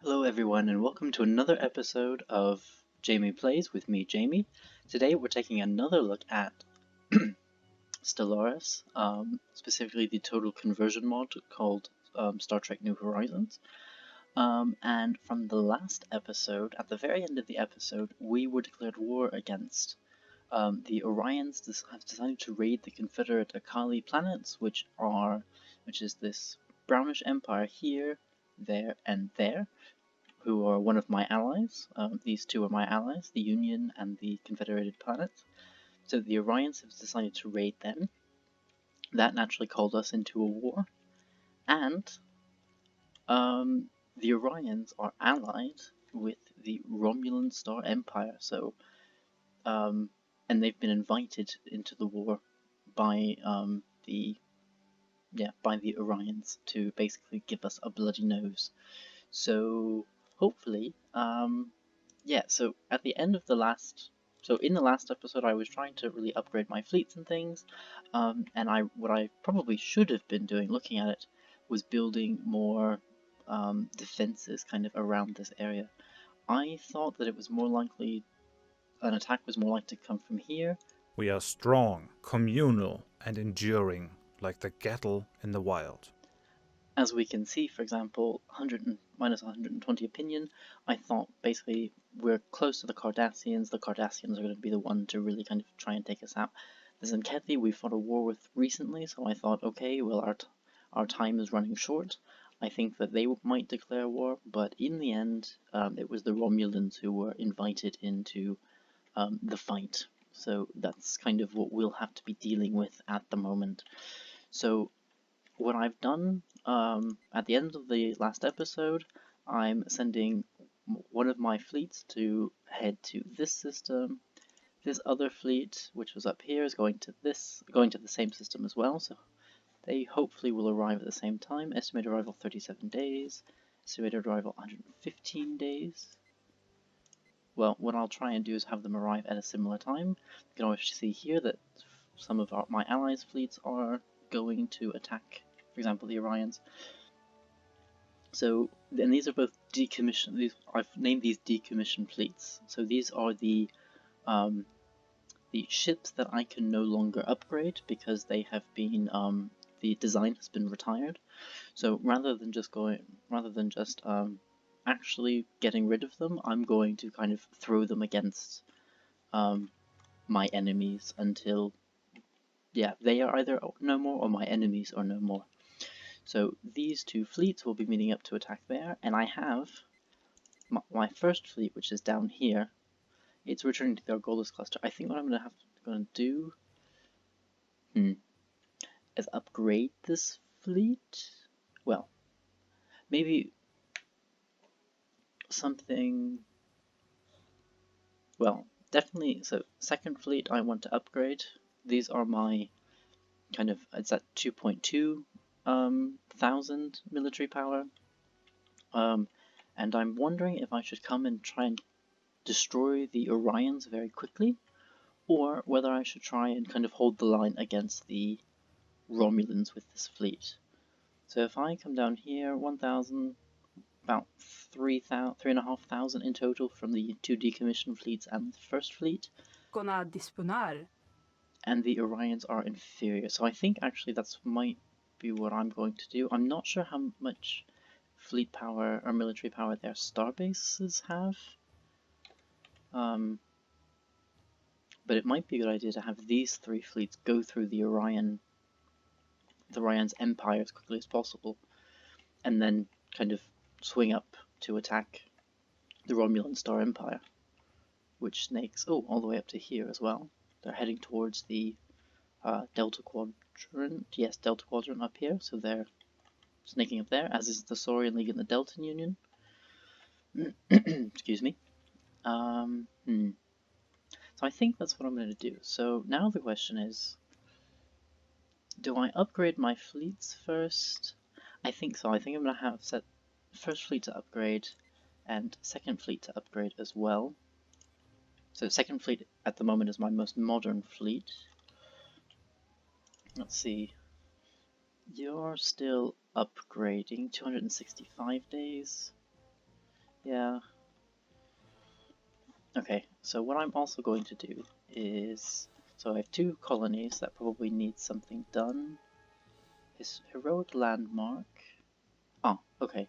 Hello everyone and welcome to another episode of Jamie Plays with me, Jamie. Today we're taking another look at Stellaris, specifically the total conversion mod called Star Trek New Horizons. And from the last episode, at the very end of the episode, we were declared war against the Orions have decided to raid the Confederate Akali planets, which is this brownish empire here, there, and there, who are one of my allies. These two are my allies, the Union and the Confederated Planets. So the Orions have decided to raid them. That naturally called us into a war. And the Orions are allied with the Romulan Star Empire. So, and they've been invited into the war by the Orions to basically give us a bloody nose. So hopefully, so at the end of in the last episode, I was trying to really upgrade my fleets and things, and what I probably should have been doing, looking at it, was building more defenses kind of around this area. I thought that an attack was more likely to come from here. We are strong, communal, and enduring, like the cattle in the wild. As we can see, for example, minus 120 opinion, I thought basically we're close to the Cardassians. The Cardassians are going to be the one to really kind of try and take us out. The Zenkethi we fought a war with recently, so I thought, okay, well, our time is running short. I think that they might declare war, but in the end, it was the Romulans who were invited into the fight. So that's kind of what we'll have to be dealing with at the moment. So what I've done at the end of the last episode, I'm sending one of my fleets to head to this system. This other fleet, which was up here, is going to the same system as well. So they hopefully will arrive at the same time. Estimated arrival 37 days. Estimated arrival 115 days. Well, what I'll try and do is have them arrive at a similar time. You can always see here that some of my allies' fleets are going to attack, for example, the Orions. So, and these are both decommissioned. I've named these decommissioned fleets. So these are the ships that I can no longer upgrade because they have been the design has been retired. So rather than just actually getting rid of them, I'm going to kind of throw them against my enemies until they are either no more or my enemies are no more. So these two fleets will be meeting up to attack there, and I have my first fleet, which is down here. It's returning to the Argolis cluster. I think what I'm going to do is upgrade this fleet. Well, maybe something. Well, definitely. So second fleet I want to upgrade. These are my it's at 2.2 thousand military power. And I'm wondering if I should come and try and destroy the Orions very quickly, or whether I should try and kind of hold the line against the Romulans with this fleet. So if I come down here, 1,000, about 3,500 in total from the two decommissioned fleets and the first fleet. And the Orions are inferior, so I think actually that's might be what I'm going to do. I'm not sure how much fleet power or military power their starbases have. But it might be a good idea to have these three fleets go through the Orion's empire as quickly as possible, and then kind of swing up to attack the Romulan Star Empire, which snakes all the way up to here as well. They're heading towards the Delta Quadrant. Yes, Delta Quadrant up here, so they're snaking up there, as is the Saurian League and the Deltan Union. Excuse me. So I think that's what I'm going to do. So now the question is, do I upgrade my fleets first? I think so. I think I'm going to have set first fleet to upgrade and second fleet to upgrade as well. So second fleet at the moment is my most modern fleet. Let's see. You're still upgrading, 265 days. Yeah. Okay, so what I'm also going to do is... So I have 2 colonies that probably need something done. His heroic landmark... Oh, okay.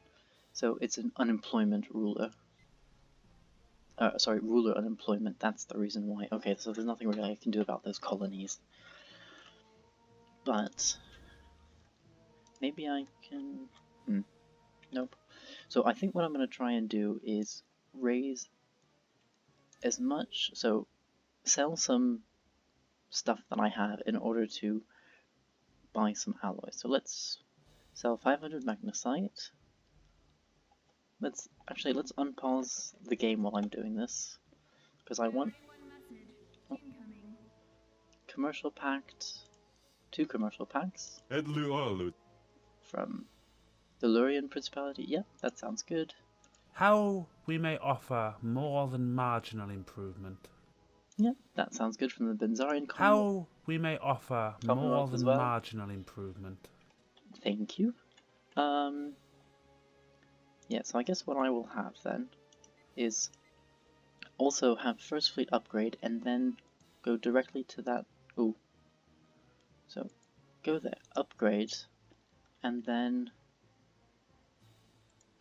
So it's an unemployment ruler. Sorry, ruler unemployment, that's the reason why. Okay, so there's nothing really I can do about those colonies. But... maybe I can... Nope. So I think what I'm going to try and do is raise as much... So sell some stuff that I have in order to buy some alloys. So let's sell 500 magnesite. Let's unpause the game while I'm doing this, because I want commercial pact, 2 commercial packs from the Lurian Principality. Yep, that sounds good. How we may offer more than marginal improvement. Yep, that sounds good from the Benzarian How we may offer more Commonwealth as than well. marginal improvement. Thank you. Yeah, so I guess what I will have then is also have First Fleet upgrade and then go directly to that. Ooh. So go there, upgrade, and then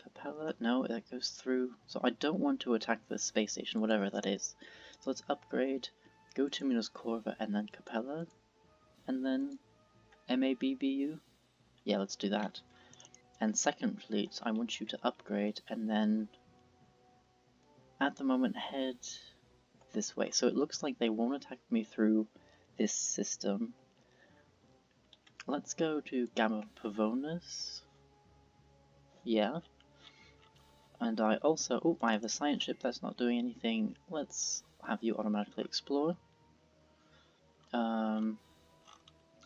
Capella. No, that goes through. So I don't want to attack the space station, whatever that is. So let's upgrade, go to Minos Corva, and then Capella, and then MABBU. Yeah, let's do that. And Second Fleet, I want you to upgrade, and then at the moment head this way. So it looks like they won't attack me through this system. Let's go to Gamma Pavonis. Yeah. And I also... oh, I have a science ship that's not doing anything. Let's have you automatically explore.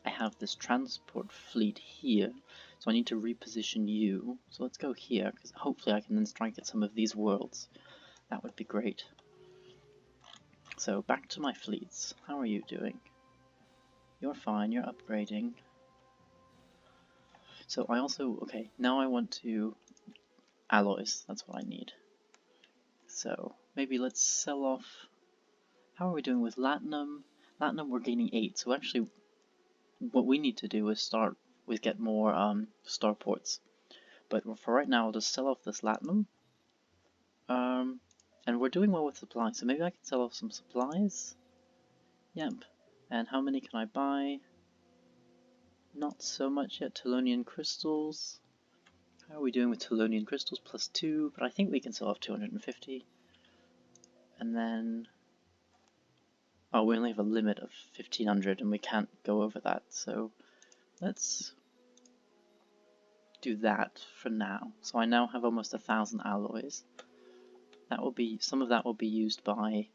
I have this transport fleet here, so I need to reposition you. So let's go here, because hopefully I can then strike at some of these worlds. That would be great. So back to my fleets. How are you doing? You're fine, you're upgrading. So I also... okay, now I want to... alloys, that's what I need. So maybe let's sell off... how are we doing with Latinum? Latinum we're gaining 8, so actually what we need to do is start with get more starports. But for right now I'll just sell off this Latinum. And we're doing well with supplies, so maybe I can sell off some supplies. Yep. And how many can I buy? Not so much yet. Telonian crystals. How are we doing with Telonian crystals? +2, but I think we can sell off 250. And then... oh, we only have a limit of 1500 and we can't go over that, so let's do that for now. So I now have almost 1,000 alloys. That will be... some of that will be used by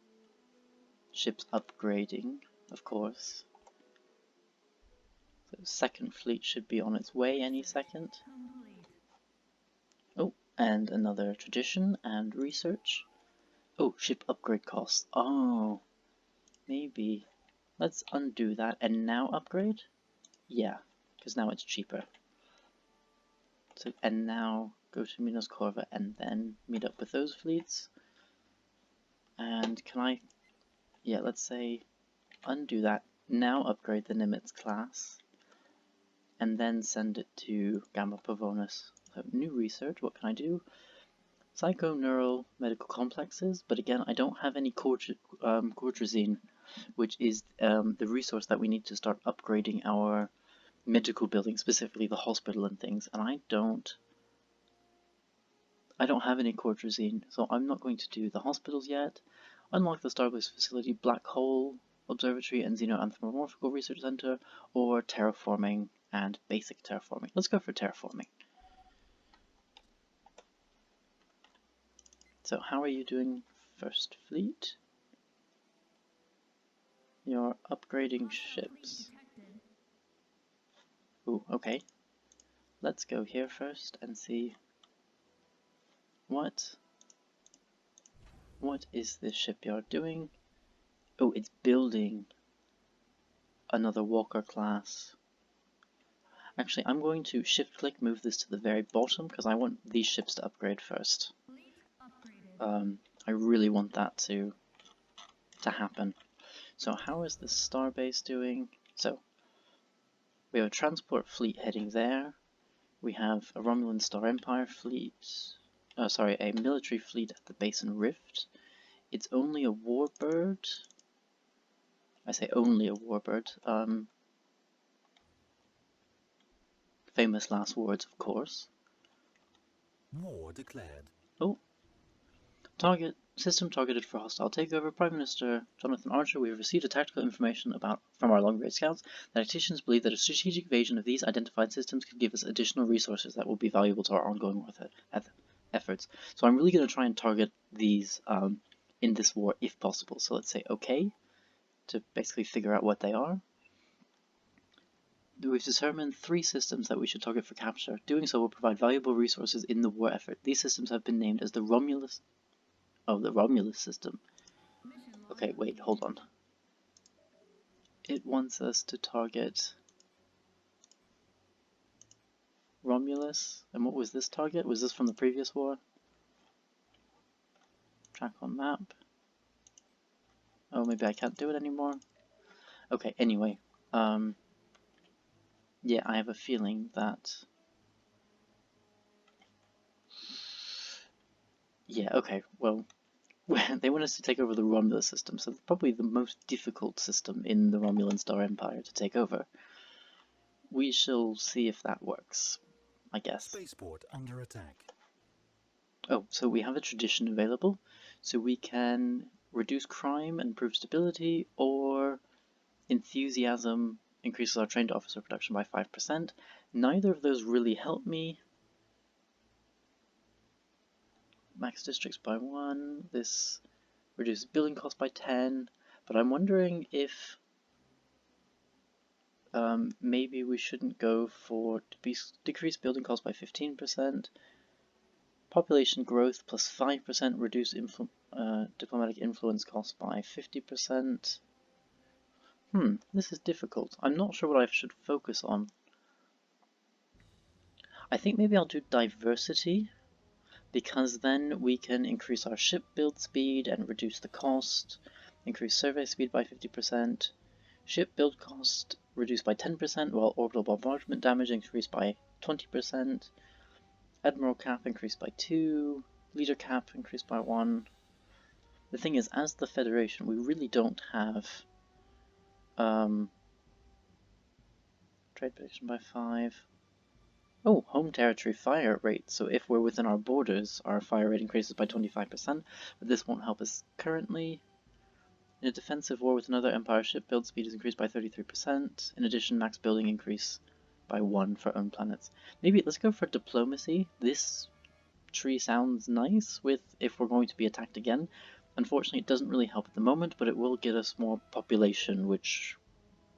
ships upgrading, of course. So Second Fleet should be on its way any second. Oh, and another tradition and research. Oh, ship upgrade costs. Oh, maybe. Let's undo that and now upgrade? Yeah, because now it's cheaper. So, and now go to Minos Corva and then meet up with those fleets. And can I... yeah, let's say undo that, now upgrade the Nimitz class, and then send it to Gamma Pavonis. So new research, what can I do? Psychoneural medical complexes, but again I don't have any Cortrazine, which is the resource that we need to start upgrading our medical buildings, specifically the hospital and things, and I don't have any Cortrazine, so I'm not going to do the hospitals yet. Unlock the Starblaze Facility, Black Hole Observatory and Xenoanthropomorphical Research Center, or terraforming and basic terraforming. Let's go for terraforming. So how are you doing, First Fleet? You're upgrading ships. Ooh, okay. Let's go here first and see what is this shipyard doing? Oh, it's building another Walker class. Actually, I'm going to shift-click move this to the very bottom because I want these ships to upgrade first. I really want that to happen. So how is this starbase doing? So we have a transport fleet heading there. We have a Romulan Star Empire fleet. A military fleet at the Basin Rift. It's only a warbird. I say only a warbird. Famous last words, of course. War declared. Oh. Target system targeted for hostile takeover. Prime Minister Jonathan Archer, we have received a tactical information from our long-range scouts that tacticians believe that a strategic evasion of these identified systems could give us additional resources that will be valuable to our ongoing efforts. So I'm really going to try and target these in this war if possible. So let's say OK to basically figure out what they are. We've determined 3 systems that we should target for capture. Doing so will provide valuable resources in the war effort. These systems have been named as the Romulus system. Okay, wait, hold on. It wants us to target Romulus. And what was this target? Was this from the previous war? Track on map. Oh, maybe I can't do it anymore. Okay, anyway. Yeah, I have a feeling that... Yeah, okay, well, they want us to take over the Romulus system, so probably the most difficult system in the Romulan Star Empire to take over. We shall see if that works, I guess. Spaceport under attack. Oh, so we have a tradition available, so we can reduce crime and improve stability, or enthusiasm increases our trained officer production by 5%. Neither of those really help me. Max districts by 1, this reduces building cost by 10, but I'm wondering if maybe we shouldn't go for decrease building cost by 15%, population growth plus 5%, reduce diplomatic influence cost by 50%. This is difficult. I'm not sure what I should focus on. I think maybe I'll do diversity, because then we can increase our ship build speed and reduce the cost, increase survey speed by 50%, ship build cost reduced by 10%, while orbital bombardment damage increased by 20%, admiral cap increased by 2, leader cap increased by 1. The thing is, as the Federation, we really don't have trade prediction by 5. Oh, home territory fire rate. So if we're within our borders, our fire rate increases by 25%, but this won't help us currently. In a defensive war with another empire, ship build speed is increased by 33%. In addition, max building increase by 1 for own planets. Maybe let's go for diplomacy. This tree sounds nice with if we're going to be attacked again. Unfortunately, it doesn't really help at the moment, but it will get us more population, which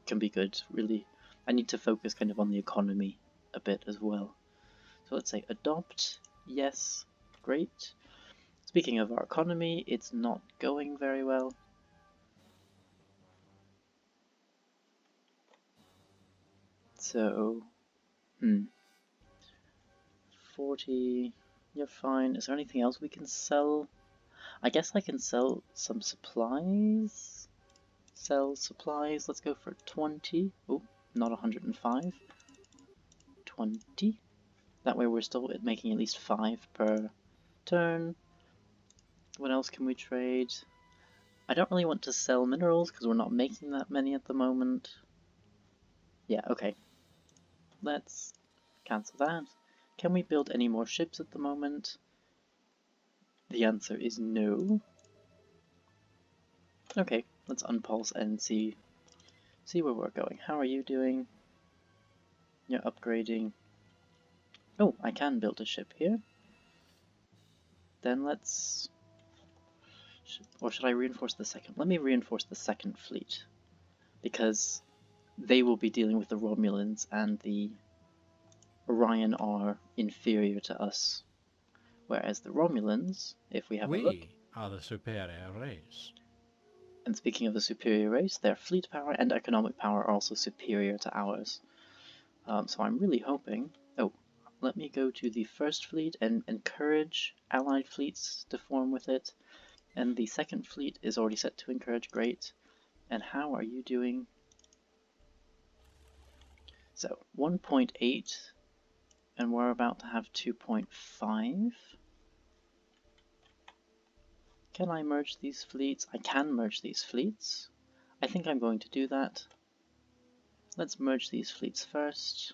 can be good, really. I need to focus kind of on the economy a bit as well. So let's say adopt, yes, great. Speaking of our economy, it's not going very well. So, 40, you're fine. Is there anything else we can sell? I guess I can sell some supplies. Sell supplies, let's go for 20. Oh, not 105. 20. That way we're still making at least 5 per turn. What else can we trade? I don't really want to sell minerals because we're not making that many at the moment. Yeah, okay. Let's cancel that. Can we build any more ships at the moment? The answer is no. Okay, let's unpulse and see where we're going. How are you doing? You're upgrading. Oh, I can build a ship here. Then let's... Or should I reinforce the second? Let me reinforce the second fleet, because they will be dealing with the Romulans, and the Orion are inferior to us. Whereas the Romulans, if we have a look... We are the superior race. And speaking of the superior race, their fleet power and economic power are also superior to ours. So I'm really hoping... Oh, let me go to the first fleet and encourage allied fleets to form with it. And the second fleet is already set to encourage, great. And how are you doing? So 1.8, and we're about to have 2.5. Can I merge these fleets? I can merge these fleets. I think I'm going to do that. Let's merge these fleets first.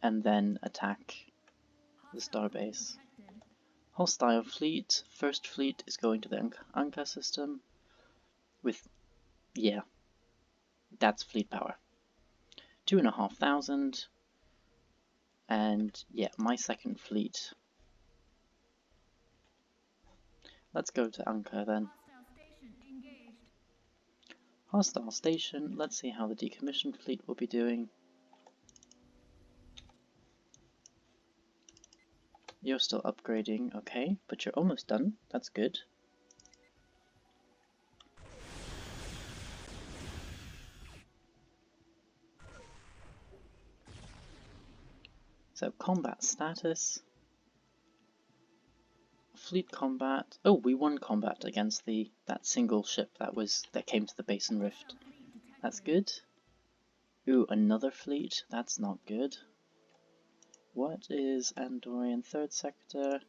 And then attack the starbase. Hostile fleet. First fleet is going to the Anka system with, yeah, that's fleet power. 2,500. And yeah, my second fleet. Let's go to Anka then. Hostile station. Let's see how the decommissioned fleet will be doing. You're still upgrading, okay, but you're almost done. That's good. So combat status. Fleet combat. Oh, we won combat against that single ship that came to the Basin Rift. That's good. Ooh, another fleet. That's not good. What is Andorian third sector?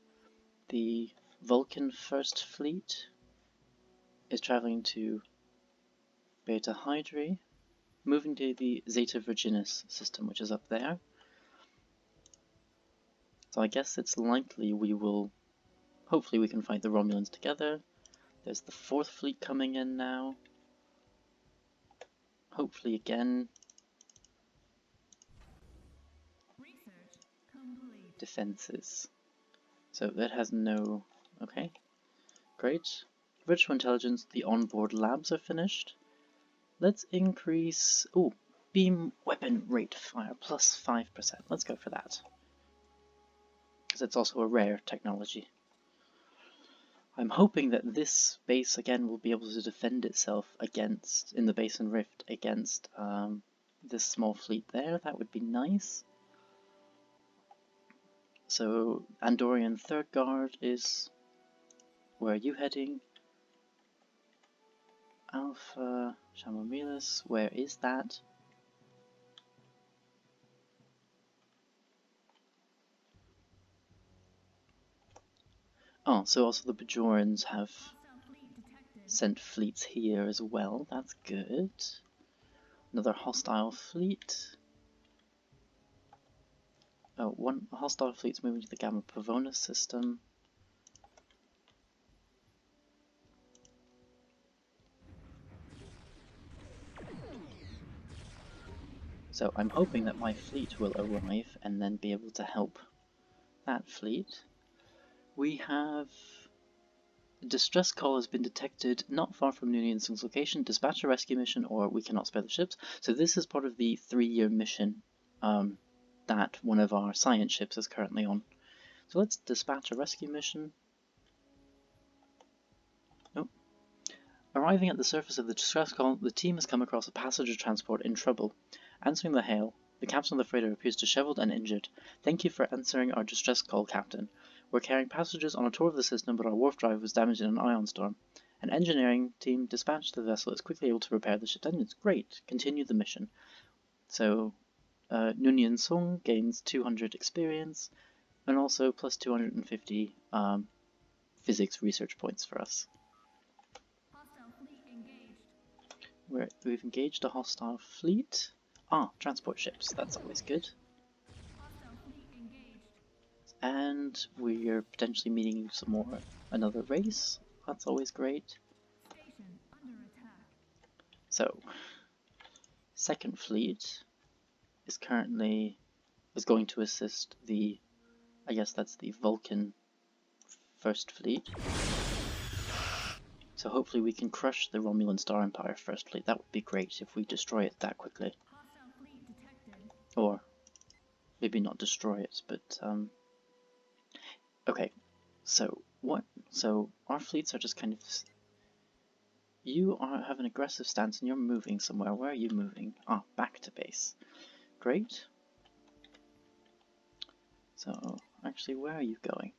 The Vulcan first fleet is traveling to Beta Hydri, moving to the Zeta Virginis system, which is up there. So I guess it's likely we will. Hopefully we can fight the Romulans together. There's the fourth fleet coming in now. Hopefully again. Defenses. So that has no. Okay. Great. Virtual intelligence, the onboard labs are finished. Let's increase. Ooh, beam weapon rate fire plus 5%. Let's go for that. Because it's also a rare technology. I'm hoping that this base again will be able to defend itself against, in the Basin Rift, against this small fleet there. That would be nice. So Andorian Third Guard is. Where are you heading? Alpha Shamomilis, where is that? Oh, so also the Bajorans have sent fleets here as well. That's good. Another hostile fleet. Oh, one hostile fleet's moving to the Gamma Pavonis system. So I'm hoping that my fleet will arrive and then be able to help that fleet. We have... A distress call has been detected not far from Noonan's location. Dispatch a rescue mission or we cannot spare the ships. So this is part of the 3-year mission that one of our science ships is currently on. So let's dispatch a rescue mission. Nope. Arriving at the surface of the distress call, the team has come across a passenger transport in trouble. Answering the hail, the captain of the freighter appears disheveled and injured. Thank you for answering our distress call, Captain. We're carrying passengers on a tour of the system, but our warp drive was damaged in an ion storm. An engineering team dispatched to the vessel is quickly able to repair the ship's engines. Great. Continue the mission. So, Nunyan Sung gains 200 experience, and also plus 250 physics research points for us. We've engaged a hostile fleet. Ah, transport ships. That's always good. And we're potentially meeting some more, another race. That's always great. So, second fleet is going to assist the, I guess that's the Vulcan first fleet. So hopefully we can crush the Romulan Star Empire first fleet. That would be great if we destroy it that quickly. Or maybe not destroy it, but okay. So what? So our fleets are just kind of you have an aggressive stance and you're moving somewhere. Where are you moving? Ah, back to base. Great. So, actually, where are you going?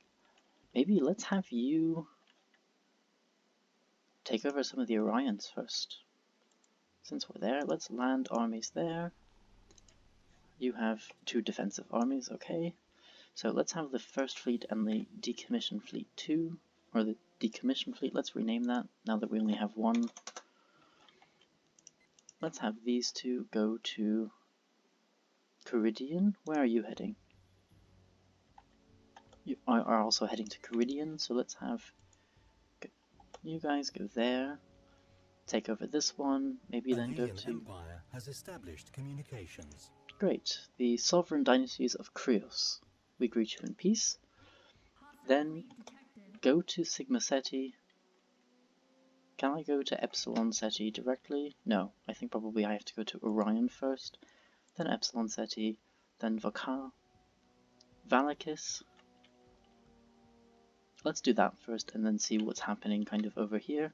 Maybe let's have you take over some of the Orions first. Since we're there, let's land armies there. You have 2 defensive armies, okay. So let's have the First Fleet and the Decommissioned Fleet 2, or the Decommissioned Fleet, let's rename that, now that we only have 1. Let's have these 2 go to Caridian. Where are you heading? You are also heading to Caridian, so let's have you guys go there, take over this one, maybe then go Alien to... Empire has established communications. Great, the sovereign dynasties of Krios. We greet you in peace. Then go to Sigma Ceti. Can I go to Epsilon Ceti directly? No, I think probably I have to go to Orion first, then Epsilon Ceti, then Vakar, Valakis. Let's do that first and then see what's happening kind of over here.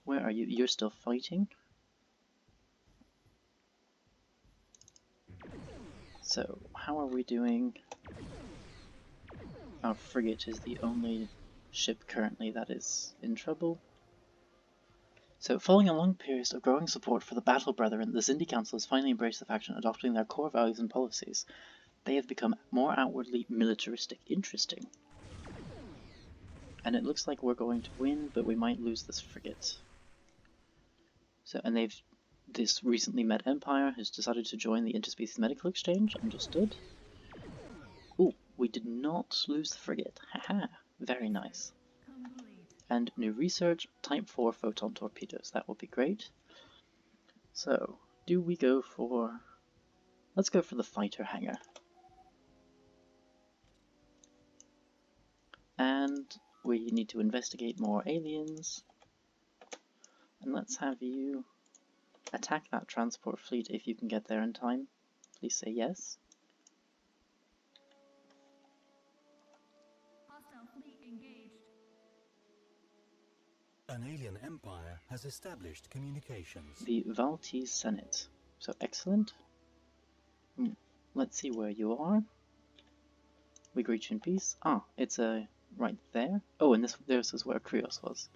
Where are you? You're still fighting. So, how are we doing? Our frigate is the only ship currently that is in trouble. So, following a long period of growing support for the Battle Brethren, the Zindi Council has finally embraced the faction, adopting their core values and policies. They have become more outwardly militaristic. Interesting. And it looks like we're going to win, but we might lose this frigate. So, and this recently met empire has decided to join the interspecies medical exchange. Understood. Ooh, we did not lose the frigate. Haha, very nice. And new research, type 4 photon torpedoes. That will be great. So, do we go for... Let's go for the fighter hangar. And we need to investigate more aliens. And let's have you attack that transport fleet if you can get there in time. Please say yes. Hostile fleet engaged. An alien empire has established communications. The Valtese Senate. So excellent. Let's see where you are. We greet you in peace. Ah, it's right there. Oh, and this is where Krios was.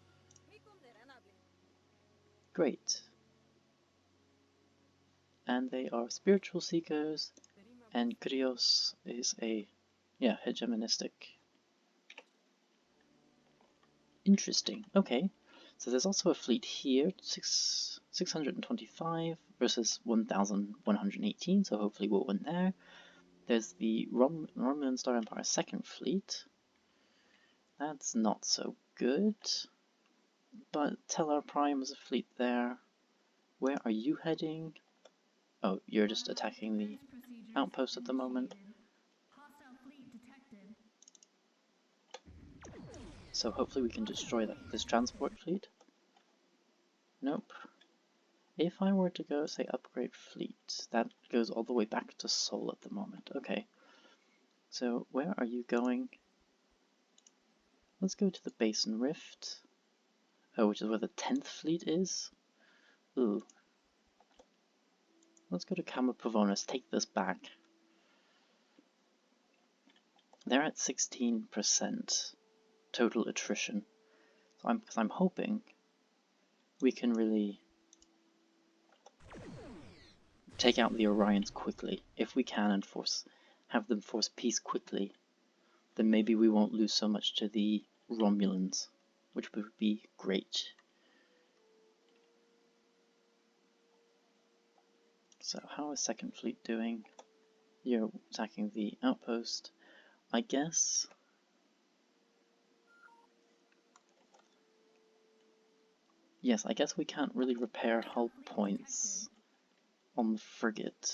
Great. And they are spiritual seekers, and Krios is a, yeah, hegemonistic. Interesting. Okay. So there's also a fleet here, 625 versus 1,118, so hopefully we'll win there. There's the Romulan Star Empire Second Fleet. That's not so good. But Tellar Prime is a fleet there. Where are you heading? Oh, you're just attacking the outpost at the moment. So hopefully we can destroy this transport fleet. Nope. If I were to go, say, upgrade fleet, that goes all the way back to Sol at the moment. Okay. So where are you going? Let's go to the Basin Rift. Oh, which is where the 10th fleet is. Ooh. Let's go to Kama Pavonis, take this back. They're at 16% total attrition. So I'm hoping we can really take out the Orions quickly. If we can and have them force peace quickly, then maybe we won't lose so much to the Romulans, which would be great. So how is Second Fleet doing? You're attacking the outpost, I guess. Yes, I guess we can't really repair hull points on the frigate.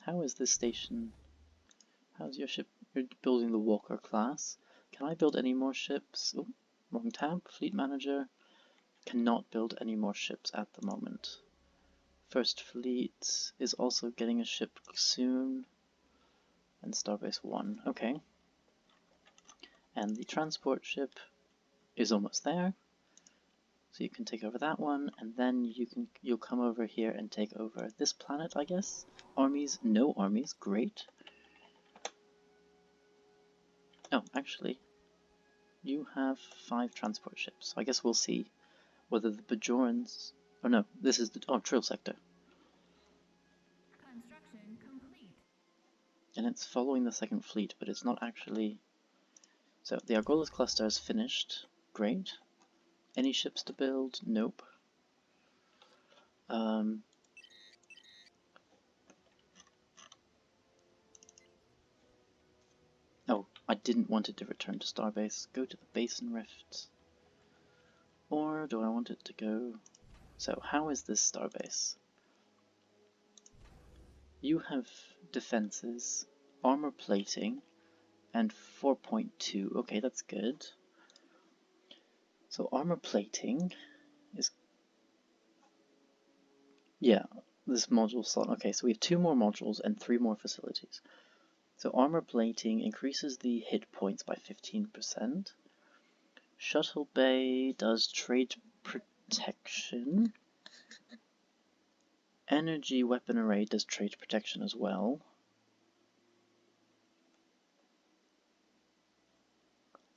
How is this station? How's your ship? You're building the Walker class. Can I build any more ships? Oh, wrong tab. Fleet Manager. Cannot build any more ships at the moment. First Fleet is also getting a ship soon. And Starbase 1. Okay. And the transport ship is almost there. So you can take over that one, and then you'll come over here and take over this planet, I guess. Armies, no armies, great. Oh, actually, you have 5 transport ships. I guess we'll see whether the Bajorans... Oh no, this is the... Oh, Trill Sector. Construction complete. And it's following the second fleet, but it's not actually... So, the Argolis cluster is finished. Great. Any ships to build? Nope. Oh, I didn't want it to return to Starbase. Go to the Basin Rift. Or do I want it to go... So, how is this Starbase? You have defenses, armor plating, and 4.2. Okay, that's good. So armor plating is... Yeah, this module slot. Okay, so we have 2 more modules and 3 more facilities. So armor plating increases the hit points by 15%. Shuttle Bay does trade protection. Energy weapon array does trade protection as well.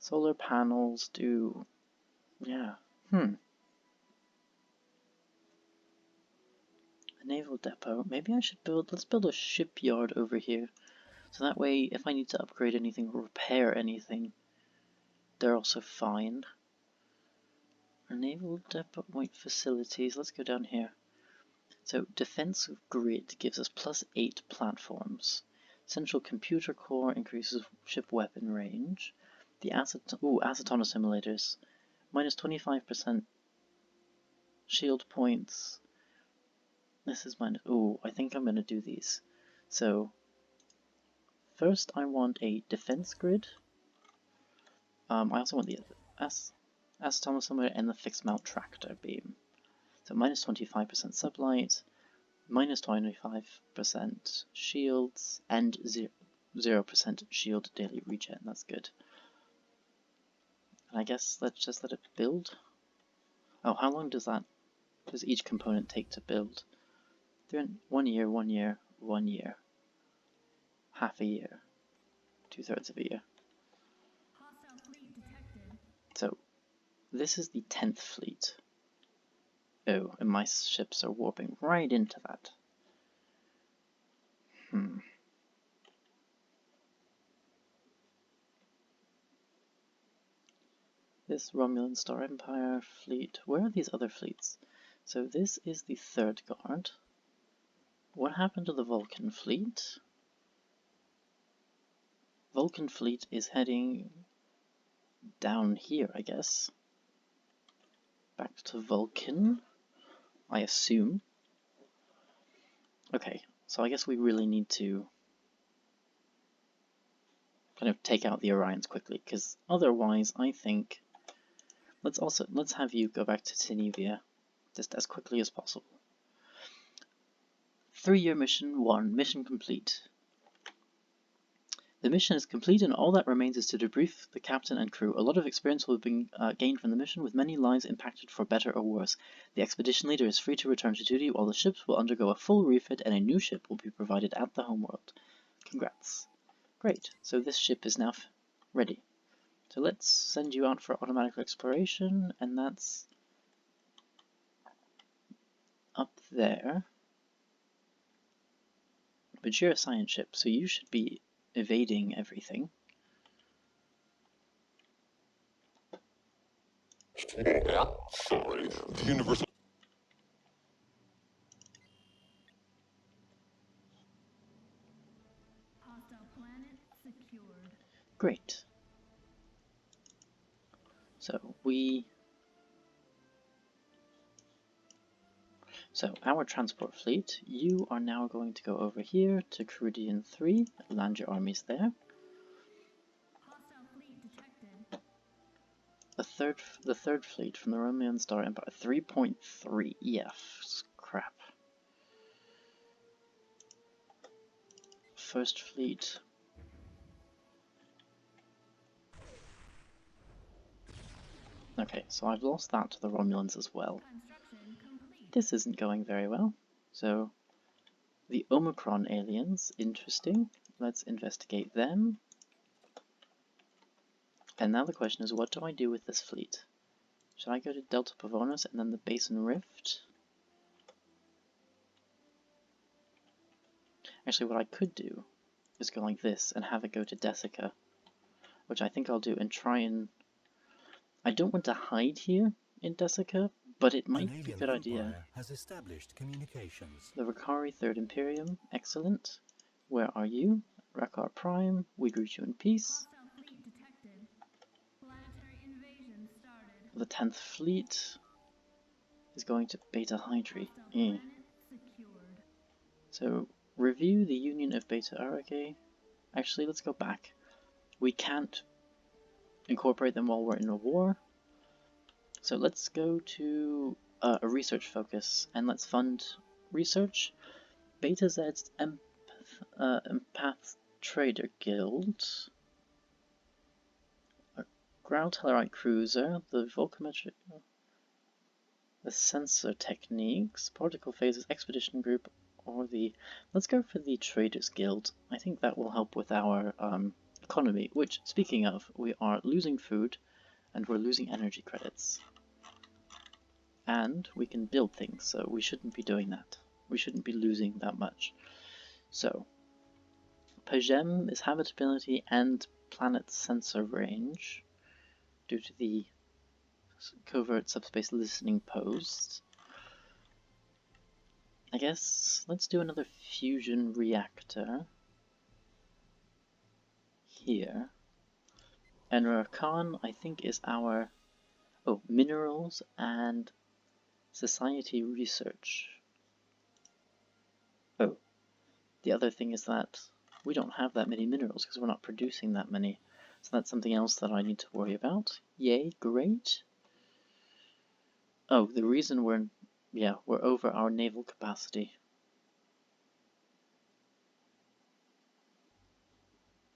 Solar panels do... Yeah. A naval depot. Maybe I should build... Let's build a shipyard over here. So that way, if I need to upgrade anything or repair anything, they're also fine. Our naval depot point facilities. Let's go down here. So defensive grid gives us +8 platforms. Central computer core increases ship weapon range. The acetona simulators, -25% shield points. This is minus... Ooh, I think I'm going to do these. So, first I want a defense grid. I also want the acetona simulator and the fixed mount tractor beam. So -25% sublight, -25% shields, and 0% shield daily regen. That's good. And I guess let's just let it build. Oh, how long does each component take to build? 1 year, 1 year, 1 year. Half a year. 2/3 of a year. Hostile fleet detected. So, this is the 10th fleet. Oh, and my ships are warping right into that. This Romulan Star Empire fleet. Where are these other fleets? So this is the 3rd Guard. What happened to the Vulcan fleet? Vulcan fleet is heading down here, I guess. Back to Vulcan, I assume. Okay, so I guess we really need to kind of take out the Orions quickly, because otherwise I think... Let's have you go back to Tenevia just as quickly as possible. 3-year mission 1, mission complete. The mission is complete and all that remains is to debrief the captain and crew. A lot of experience will have been gained from the mission, with many lives impacted for better or worse. The expedition leader is free to return to duty, while the ships will undergo a full refit and a new ship will be provided at the homeworld. Congrats. Great, so this ship is now ready. So let's send you out for automatic exploration, and that's up there. But you're a science ship, so you should be evading everything. Sorry, the universal... Hostile planet secured. Great. So our transport fleet, you are now going to go over here to Caridian 3, land your armies there. Hostile fleet detected. The third fleet from the Romulan Star Empire, 3.3, yeah, crap. First fleet. Okay, so I've lost that to the Romulans as well. Construction complete. This isn't going very well. So, the Omicron aliens, interesting. Let's investigate them. And now the question is, what do I do with this fleet? Should I go to Delta Pavonis and then the Basin Rift? Actually, what I could do is go like this and have it go to Desica, which I think I'll do, and try and... I don't want to hide here in Desica, but it might An be a alien good idea. empire has established communications. The Rakari 3rd Imperium, excellent. Where are you? Rakar Prime, we greet you in peace. Hostile fleet detected. Planetary invasion started. The 10th Fleet is going to Beta Hydri. Hostile planet secured. So, review the Union of Beta Arake. Actually, let's go back. We can't incorporate them while we're in a war. So let's go to a research focus, and let's fund research. Beta Z's Empath Trader Guild. A Ground Tellarite Cruiser. The Volcometric... The Sensor Techniques. Particle Phases Expedition Group. Or the... Let's go for the Traders Guild. I think that will help with our economy, which, speaking of, we are losing food and we're losing energy credits. And we can build things, so we shouldn't be doing that. We shouldn't be losing that much. So, Pajem is habitability and planet sensor range due to the covert subspace listening posts. I guess let's do another fusion reactor here. And Rakan, I think, is our minerals and society research. Oh, the other thing is that we don't have that many minerals because we're not producing that many. So that's something else that I need to worry about. Yay, great. Oh, the reason we're over our naval capacity.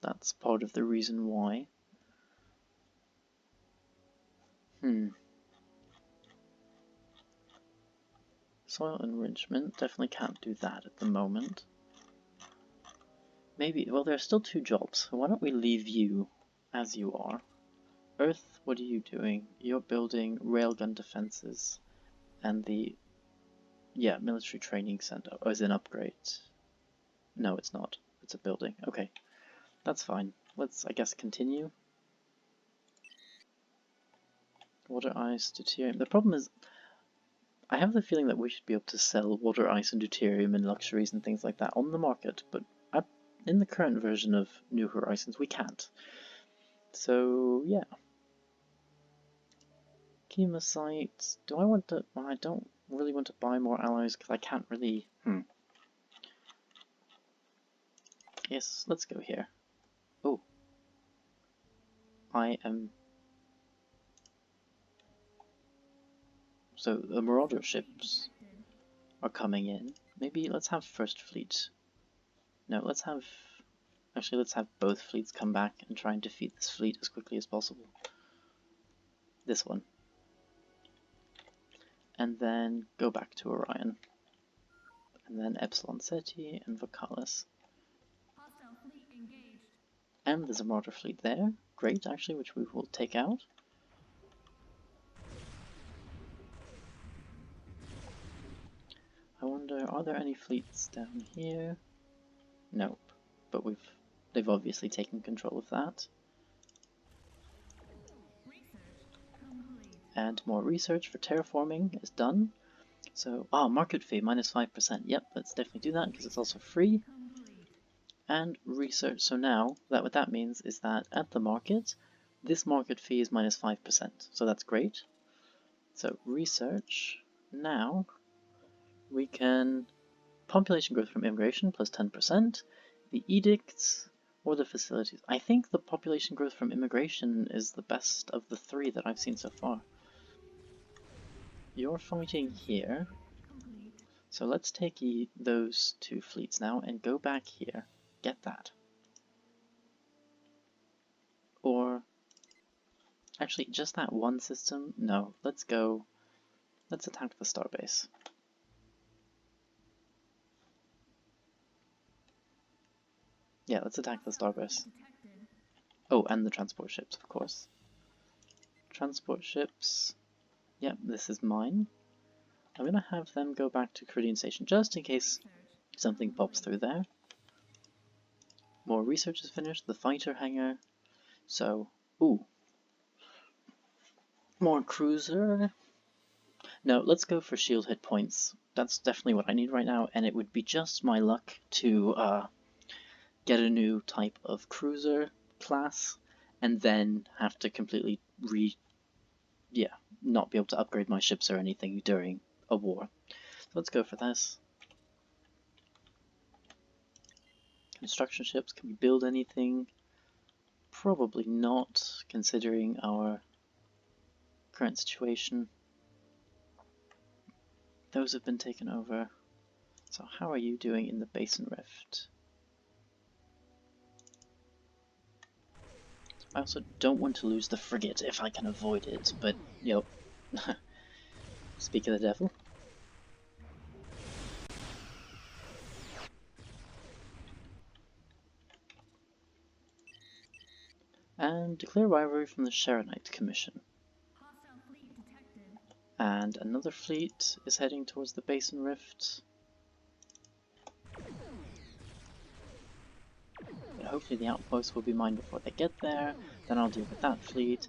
That's part of the reason why. Soil enrichment, definitely can't do that at the moment. Maybe, well, there are still 2 jobs, so why don't we leave you as you are. Earth, what are you doing? You're building railgun defenses and the, military training center. Oh, is it an upgrade? No, it's not. It's a building. Okay, that's fine. Let's, I guess, continue. Water, ice, deuterium. The problem is, I have the feeling that we should be able to sell water, ice, and deuterium and luxuries and things like that on the market, but in the current version of New Horizons, we can't. So, yeah. Chemosite. Do I want to... Well, I don't really want to buy more alloys because I can't really... Yes, let's go here. Oh. I am... So, the Marauder ships are coming in. Maybe let's have First Fleet. No, let's have... Actually, let's have both fleets come back and try and defeat this fleet as quickly as possible. This one. And then go back to Orion. And then Epsilon Ceti and Vocalis. Hostile fleet engaged. And there's a Marauder fleet there. Great, actually, which we will take out. I wonder, are there any fleets down here? Nope. But they've obviously taken control of that. Research complete. And more research for terraforming is done. So, market fee, minus 5%. Yep, let's definitely do that because it's also free. Complete. And research, so now, what that means is that at the market, this market fee is minus 5%. So that's great. So, research, now, we can population growth from immigration plus 10%, the edicts, or the facilities. I think the population growth from immigration is the best of the 3 that I've seen so far. You're fighting here, Complete. so let's take those 2 fleets now and go back here. Get that. Or Actually, just that one system? No, let's go. Let's attack the starbase. Yeah, let's attack the starbase. Oh, and the transport ships, of course. Transport ships. Yep, this is mine. I'm gonna have them go back to Ceridian Station just in case something pops through there. More research is finished. The fighter hangar. So, ooh. More cruiser. No, let's go for shield hit points. That's definitely what I need right now, and it would be just my luck to get a new type of cruiser class, and then have to completely not be able to upgrade my ships or anything during a war. So let's go for this. Construction ships, can we build anything? Probably not, considering our current situation. Those have been taken over. So how are you doing in the Basin Rift? I also don't want to lose the frigate if I can avoid it, but, you know, speak of the devil. And declare rivalry from the Sharonite Commission. Hostile fleet detected. And another fleet is heading towards the Basin Rift. But hopefully the outpost will be mine before they get there, then I'll deal with that fleet,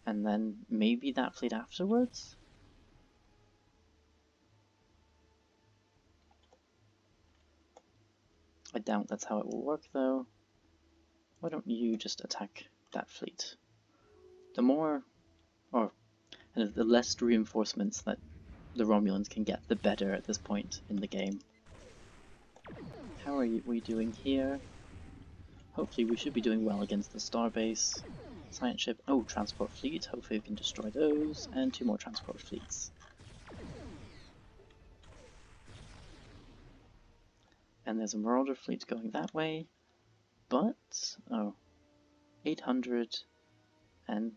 and then maybe that fleet afterwards? I doubt that's how it will work though. Why don't you just attack that fleet? The more, or kind of the less reinforcements that the Romulans can get, the better at this point in the game. How are we doing here? Hopefully we should be doing well against the starbase. Science ship, oh, transport fleet, hopefully we can destroy those, and 2 more transport fleets. And there's a marauder fleet going that way, but, oh, 800 and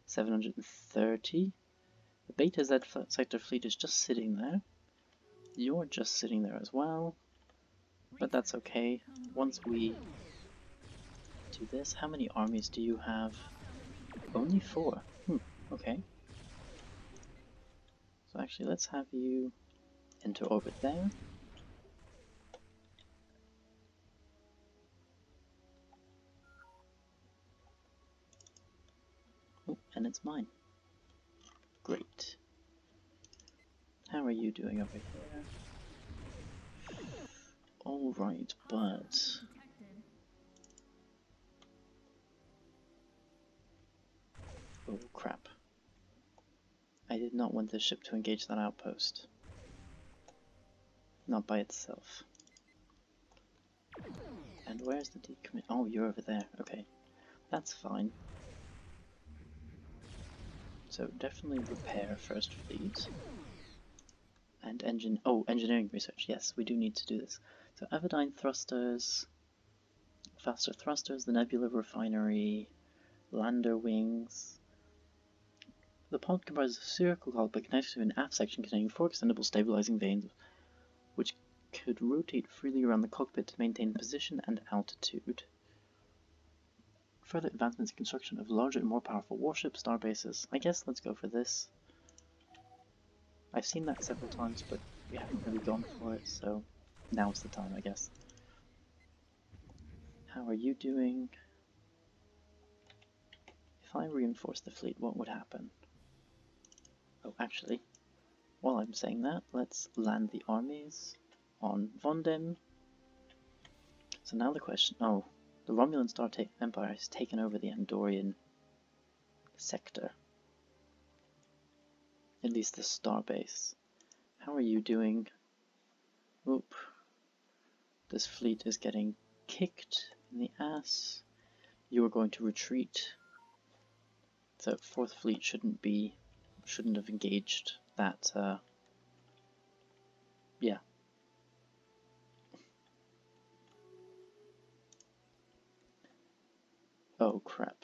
730. The Beta Z sector fleet is just sitting there. You're just sitting there as well, but that's okay. Once we do this, how many armies do you have? Only 4. Okay. So actually, let's have you enter orbit there. Oh, and it's mine. Great. How are you doing over here? Alright, but... oh crap. I did not want this ship to engage that outpost. Not by itself. And where's the decommit? Oh, you're over there. Okay. That's fine. So definitely repair first fleet. And engineering research. Yes, we do need to do this. So Avidine thrusters, faster thrusters, the Nebula refinery, lander wings. The pod comprises a spherical cockpit connected to an aft section containing 4 extendable stabilizing vanes, which could rotate freely around the cockpit to maintain position and altitude. Further advancements in construction of larger and more powerful warships, starbases. I guess let's go for this. I've seen that several times, but we haven't really gone for it, so now's the time, I guess. How are you doing? If I reinforce the fleet, what would happen? Oh, actually, while I'm saying that, let's land the armies on Vondem. So now the question, oh, the Romulan Star Empire has taken over the Andorian sector. At least the starbase. How are you doing? Oop. This fleet is getting kicked in the ass. You are going to retreat. So 4th fleet shouldn't have engaged that, yeah. Oh crap.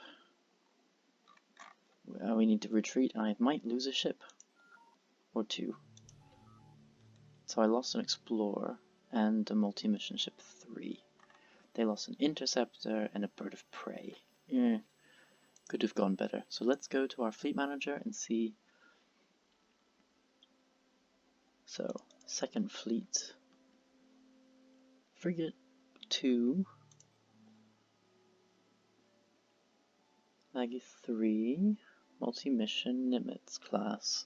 We need to retreat, and I might lose a ship. Or two. So I lost an explorer and a multi-mission ship 3. They lost an interceptor and a bird of prey. Yeah, could have gone better. So let's go to our fleet manager and see. So, second fleet. Frigate 2. Maggie 3. Multi-mission Nimitz class.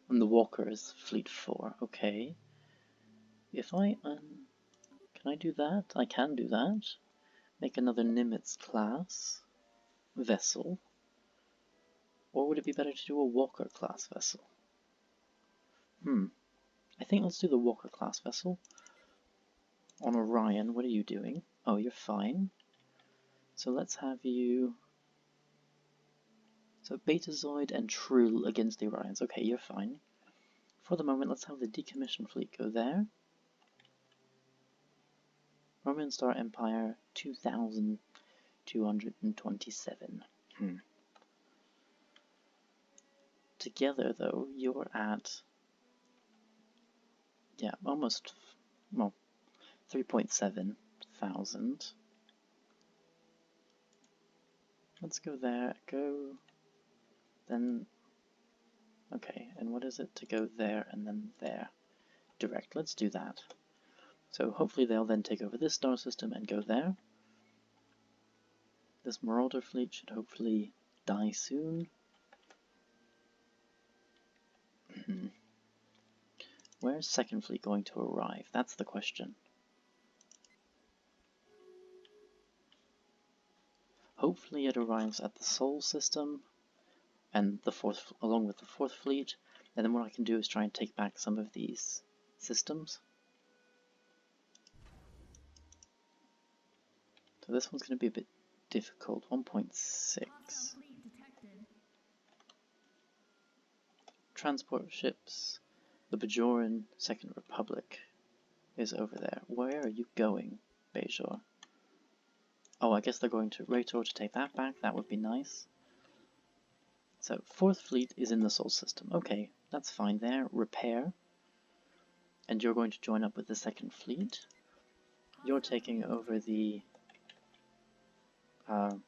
And the Walker is fleet 4. Okay. If I can I do that? I can do that. Make another Nimitz class vessel. Or would it be better to do a Walker class vessel? I think let's do the Walker class vessel. On Orion, what are you doing? Oh, you're fine. So let's have you... So Betazoid and Trill against the Orions. Okay, you're fine. For the moment, let's have the decommissioned fleet go there. Roman Star Empire 2227. Together, though, you're at... Yeah, almost... Well, 3.7 thousand. Let's go there, go... Then... Okay, and what is it to go there and then there? Direct, let's do that. So hopefully they'll then take over this star system and go there. This Marauder fleet should hopefully die soon. Where's second fleet going to arrive? That's the question. Hopefully it arrives at the Sol system and the fourth, along with the fourth fleet, and then what I can do is try and take back some of these systems. So this one's going to be a bit difficult. 1.6. Transport ships. The Bajoran Second Republic is over there. Where are you going, Bajor? Oh, I guess they're going to Rator to take that back. That would be nice. So, fourth fleet is in the Sol system. Okay, that's fine there. Repair. And you're going to join up with the second fleet. You're taking over the... oh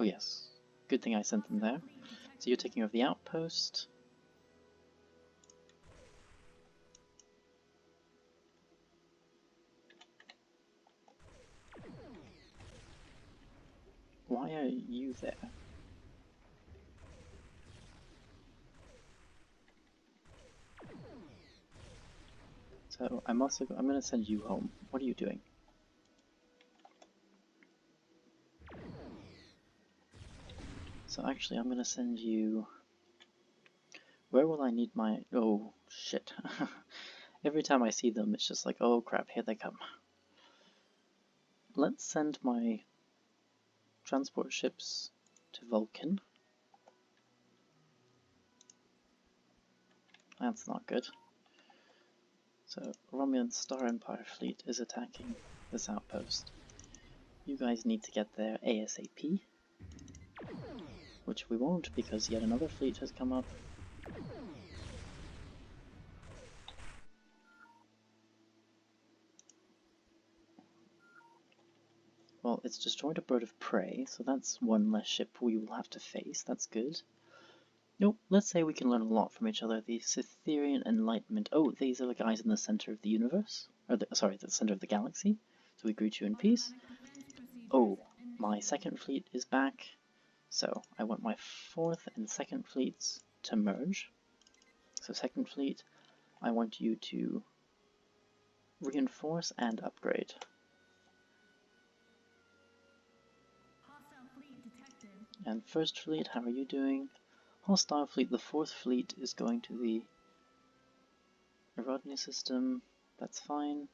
yes, good thing I sent them there. So you're taking over the outpost. Why are you there? So I'm going to send you home. What are you doing? So actually I'm going to send you... Where will I need my... Oh, shit. Every time I see them, it's just like, oh crap, here they come. Let's send my transport ships to Vulcan. That's not good. So, Romulan Star Empire fleet is attacking this outpost. You guys need to get there ASAP. Which we won't, because yet another fleet has come up. Well, it's destroyed a bird of prey, so that's one less ship we will have to face. That's good. Nope, let's say we can learn a lot from each other. The Cytherian Enlightenment. Oh, these are the guys in the center of the universe. Or sorry, the center of the galaxy. So we greet you in peace. Oh, my second fleet is back. So I want my fourth and second fleets to merge. So second fleet, I want you to reinforce and upgrade. And first fleet, how are you doing? Hostile fleet, the fourth fleet is going to the Rodney system. That's fine.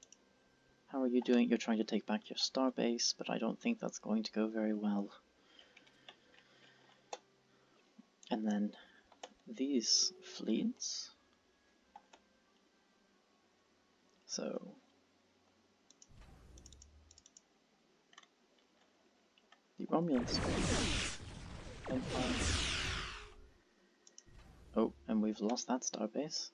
How are you doing? You're trying to take back your starbase, but I don't think that's going to go very well. And then these fleets. So The Romulans. Empire. Oh, and we've lost that starbase.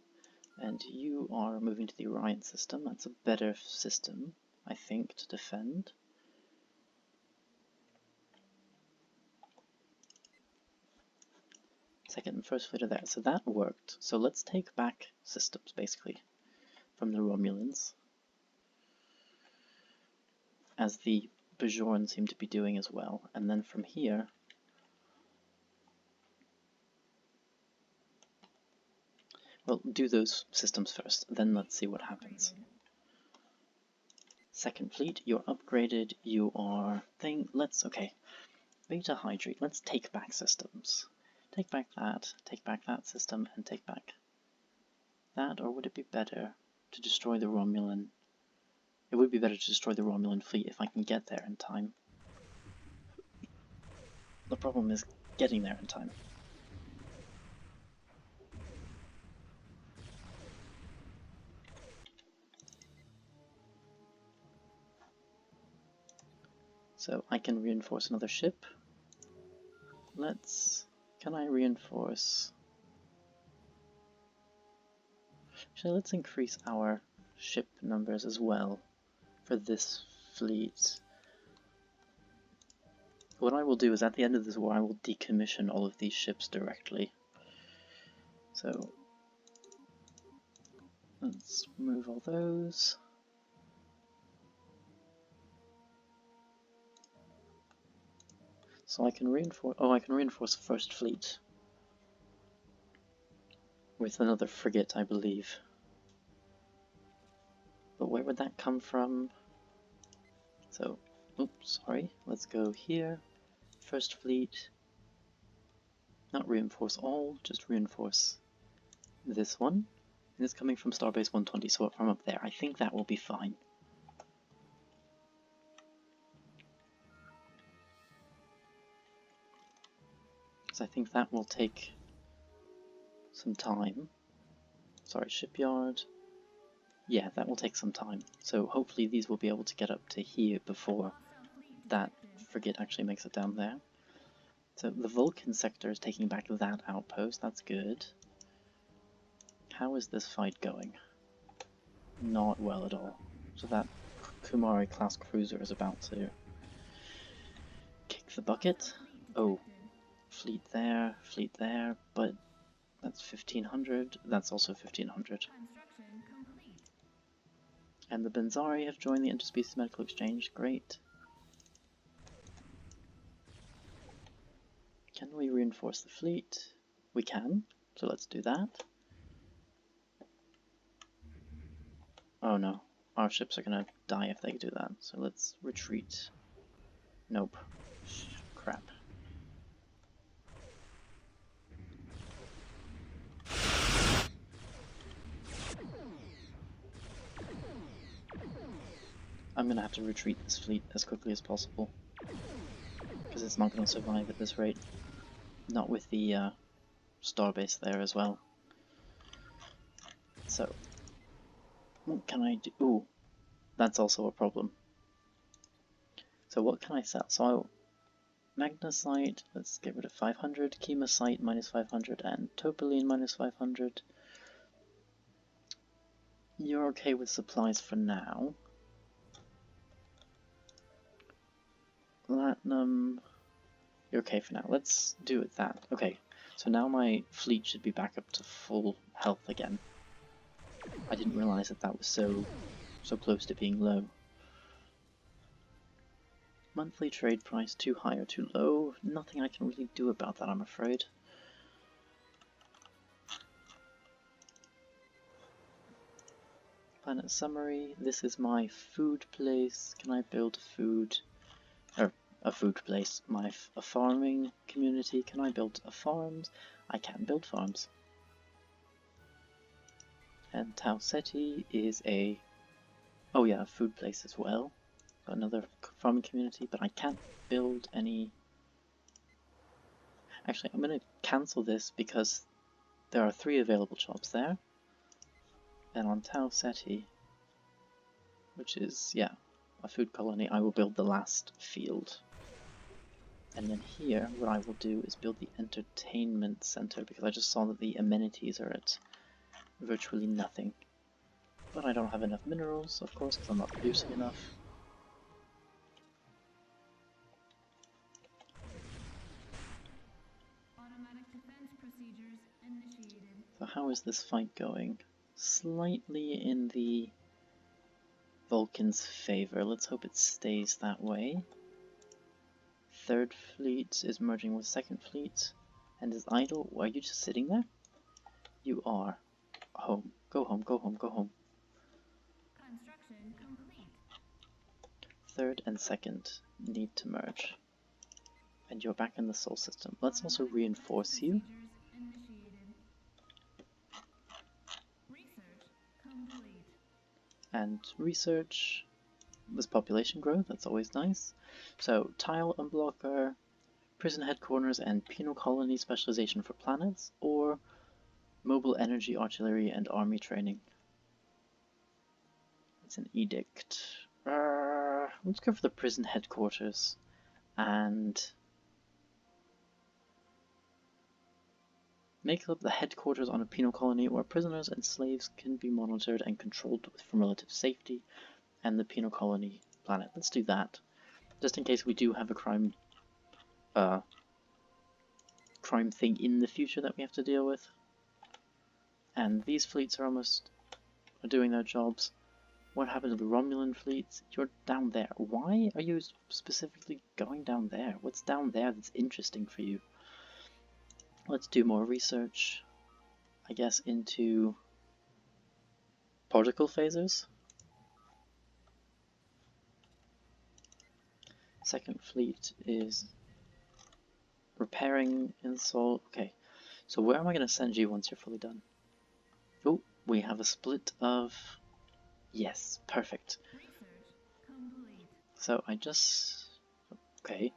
And you are moving to the Orion system. That's a better system, I think, to defend. Second and first fleet are there, so that worked. So let's take back systems, basically, from the Romulans, as the Bajoran seem to be doing as well. And then from here, well, do those systems first, then let's see what happens. Second fleet, you're upgraded, you are okay. Beta Hydrate, let's take back systems. Take back that system, and take back that, or would it be better to destroy the Romulan? It would be better to destroy the Romulan fleet if I can get there in time. The problem is getting there in time. So I can reinforce another ship. Can I reinforce? Actually, let's increase our ship numbers as well for this fleet. What I will do is at the end of this war I will decommission all of these ships directly. So let's move all those. So I can reinforce First Fleet with another frigate, I believe. But where would that come from? So, oops, sorry. Let's go here. First Fleet. Not reinforce all, just reinforce this one. And it's coming from Starbase 120, so from up there. I think that will be fine. So I think that will take some time. Sorry, shipyard. Yeah, that will take some time. So hopefully these will be able to get up to here before that frigate actually makes it down there. So the Vulcan sector is taking back that outpost. That's good. How is this fight going? Not well at all. So that Kumari class cruiser is about to kick the bucket. Oh, fleet there, but that's 1500. That's also 1500. And the Benzari have joined the interspecies medical exchange. Great. Can we reinforce the fleet? We can, so let's do that. Oh no, our ships are gonna die if they do that, so let's retreat. Nope. Crap. I'm gonna have to retreat this fleet as quickly as possible, because it's not gonna survive at this rate. Not with the starbase there as well. So, what can I do? Ooh, that's also a problem. So what can I sell? So Magnesite, let's get rid of 500, Chemosite minus 500, and Topaline minus 500. You're okay with supplies for now. Platinum, you're okay for now. Let's do it that. Okay, so now my fleet should be back up to full health again. I didn't realize that that was so close to being low. Monthly trade price, too high or too low? Nothing I can really do about that, I'm afraid. Planet summary, this is my food place. Can I build food? Or a food place. A farming community. Can I build a farms? I can build farms. And Tau Ceti is a food place as well. Got another farming community, but I can't build any. Actually, I'm going to cancel this because there are 3 available jobs there. And on Tau Ceti, which is, yeah, a food colony, I will build the last field. And then here, what I will do is build the entertainment center, because I just saw that the amenities are at virtually nothing. But I don't have enough minerals, of course, because I'm not producing enough. Automatic defense procedures initiated. So how is this fight going? Slightly in the Vulcan's favor. Let's hope it stays that way. Third fleet is merging with second fleet and is idle. Are you just sitting there? You are. Home. Go home, go home, go home. Construction complete. Third and second need to merge. And you're back in the Sol system. Let's also Automatic reinforce defense you. procedures initiated. Research complete. And research this population growth, that's always nice. So, tile unblocker, prison headquarters and penal colony specialization for planets, or mobile energy artillery and army training. It's an edict. Let's go for the prison headquarters and make up the headquarters on a penal colony where prisoners and slaves can be monitored and controlled from relative safety, and the penal colony planet. Let's do that, just in case we do have a crime thing in the future that we have to deal with. And these fleets are doing their jobs. What happened to the Romulan fleets? You're down there. Why are you specifically going down there? What's down there that's interesting for you? Let's do more research, I guess, into particle phasers. Second fleet is repairing in Sol. Okay, so where am I going to send you once you're fully done? Oh, we have a split of... Yes, perfect. Research complete. So I just... Okay,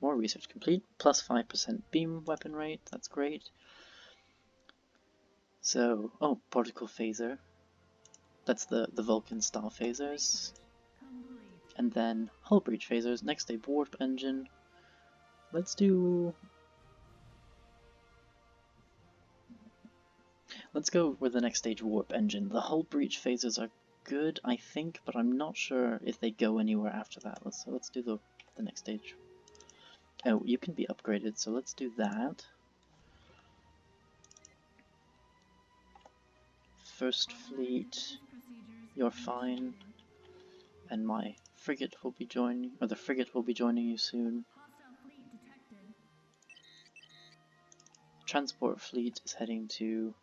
more research complete. Plus 5% beam weapon rate, that's great. So, oh, particle phaser. That's the Vulcan style phasers. Complete. And then hull breach phasers, next day warp engine. Let's go with the next stage warp engine. The hull breach phasers are good, I think, but I'm not sure if they go anywhere after that. Let's do the next stage. Oh, you can be upgraded, so let's do that. First fleet, you're fine, and my frigate will be joining, or the frigate will be joining you soon. Hostile fleet detected. Transport fleet is heading to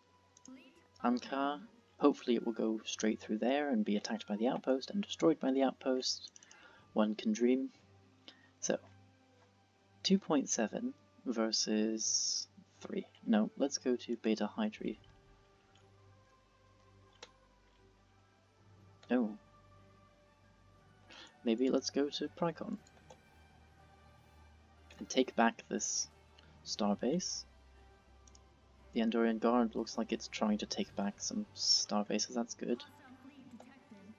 Fleet Ankar. Hopefully it will go straight through there and be attacked by the outpost and destroyed by the outpost. One can dream. So, 2.7 versus 3. No, let's go to Beta Hydri. No. Maybe let's go to Pricon. And take back this starbase. The Andorian Guard looks like it's trying to take back some starbases, that's good. hostile fleet detected.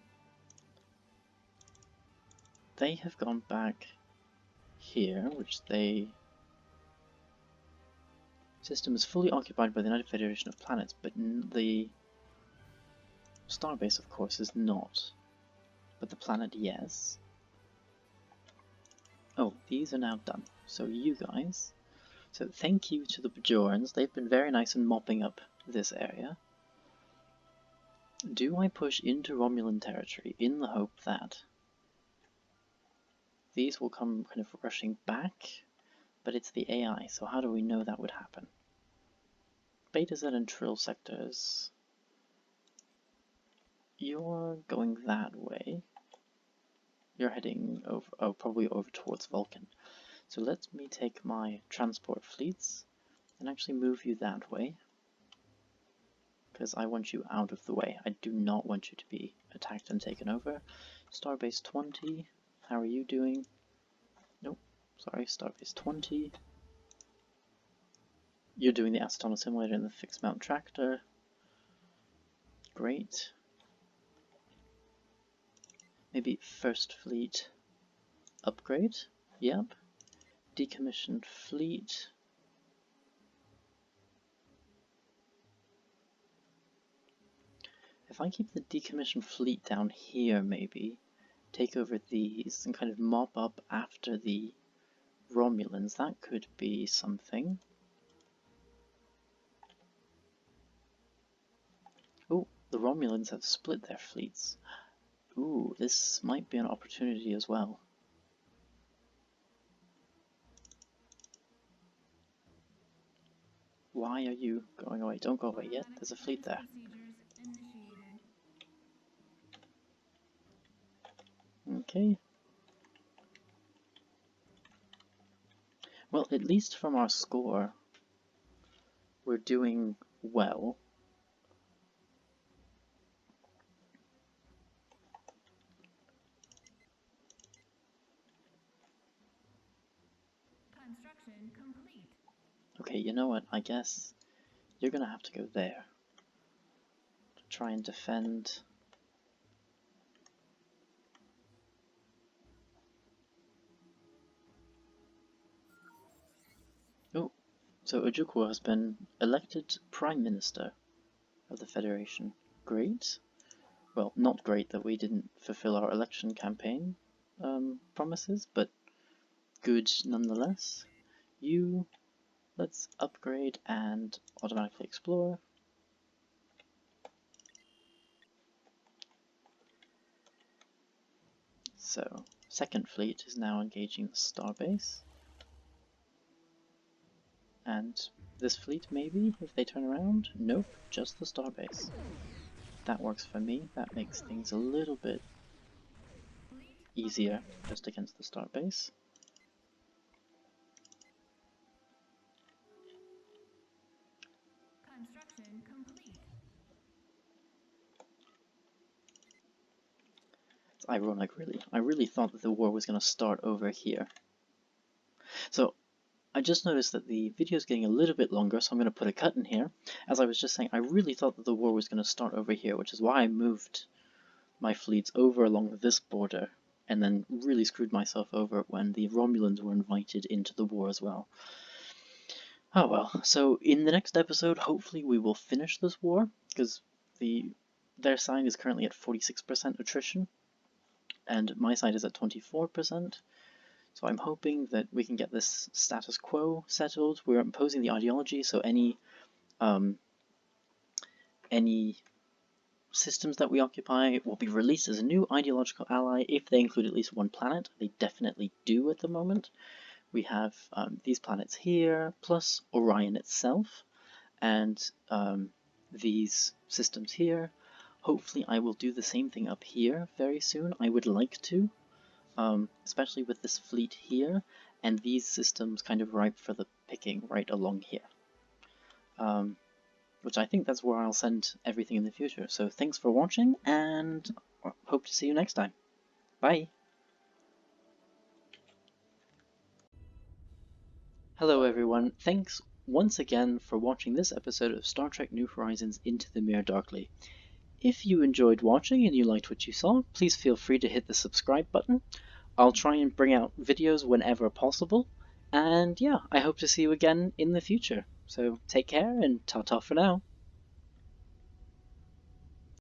They have gone back here, which system is fully occupied by the United Federation of Planets, but the starbase, of course, is not. But the planet, yes. Oh, these are now done. So you guys... So thank you to the Bajorans. They've been very nice in mopping up this area. Do I push into Romulan territory in the hope that these will come kind of rushing back? But it's the AI, so how do we know that would happen? Beta Z and Trill sectors. You're going that way. You're heading over, oh, probably over towards Vulcan. So let me take my transport fleets and actually move you that way. Because I want you out of the way. I do not want you to be attacked and taken over. Starbase 20, how are you doing? Nope, sorry, Starbase 20. You're doing the acetone assimilator and the fixed mount tractor. Great. Maybe first fleet upgrade. Yep. decommissioned fleet. If I keep the decommissioned fleet down here, maybe take over these and kind of mop up after the Romulans, that could be something. Oh, the Romulans have split their fleets. Ooh, this might be an opportunity as well. Why are you going away? Don't go away yet, there's a fleet there. Okay. Well, at least from our score, we're doing well. Construction complete. Okay, you know what? I guess you're gonna have to go there to try and defend. Oh, so Ojukwu has been elected Prime Minister of the Federation. Great. Well, not great that we didn't fulfill our election campaign promises, but good nonetheless. You, let's upgrade and automatically explore. So, second fleet is now engaging the starbase. And this fleet maybe, if they turn around? Nope, just the starbase. That works for me, that makes things a little bit easier just against the starbase. Construction complete. It's ironic, really. I really thought that the war was going to start over here. So, I just noticed that the video is getting a little bit longer, so I'm going to put a cut in here. As I was just saying, I really thought that the war was going to start over here, which is why I moved my fleets over along this border, and then really screwed myself over when the Romulans were invited into the war as well. Oh well, so in the next episode, hopefully we will finish this war, because their side is currently at 46% attrition, and my side is at 24%. So I'm hoping that we can get this status quo settled. We're imposing the ideology, so any systems that we occupy will be released as a new ideological ally if they include at least one planet. They definitely do at the moment. We have these planets here, plus Orion itself, and these systems here. Hopefully I will do the same thing up here very soon. I would like to. Especially with this fleet here, and these systems kind of ripe for the picking right along here. Which I think that's where I'll send everything in the future. So thanks for watching, and hope to see you next time. Bye! Hello everyone, thanks once again for watching this episode of Star Trek New Horizons Into the Mirror Darkly. If you enjoyed watching and you liked what you saw, please feel free to hit the subscribe button. I'll try and bring out videos whenever possible, and yeah, I hope to see you again in the future. So take care and ta-ta for now.